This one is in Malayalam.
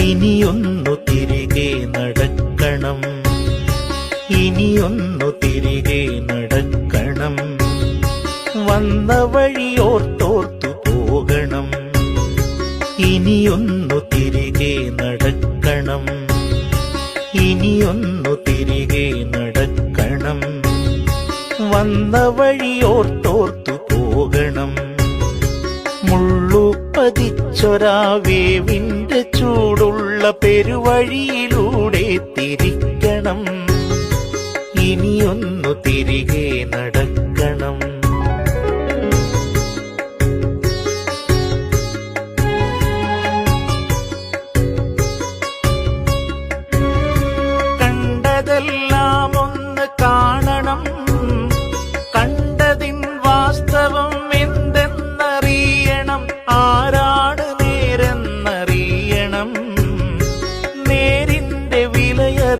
ഇനിയൊന്നു തിരികെ നടക്കണം, ഇനിയൊന്നു തിരികെ നടക്കണം. വന്ന വഴിയോർത്തോർത്തു പോകണം, ഇനിയൊന്നു തിരികെ നടക്കണം, ഇനിയൊന്നു തിരികെ നടക്കണം. വന്ന വഴിയോർത്തോർത്തു പോകണം. മുള്ളുപതിച്ചൊരാവേവിന്റെ ചൂടുള്ള പെരുവഴിയിലൂടെ തിരിക്കണം, ഇനിയൊന്നു തിരികെ നടക്കണം. കണ്ടതെല്ലാം ഒന്ന് കാണണം, കണ്ടതിൻ വാസ്തവം എന്തെന്നറിയണം, ആരാണ് നേരെന്നറിയണം.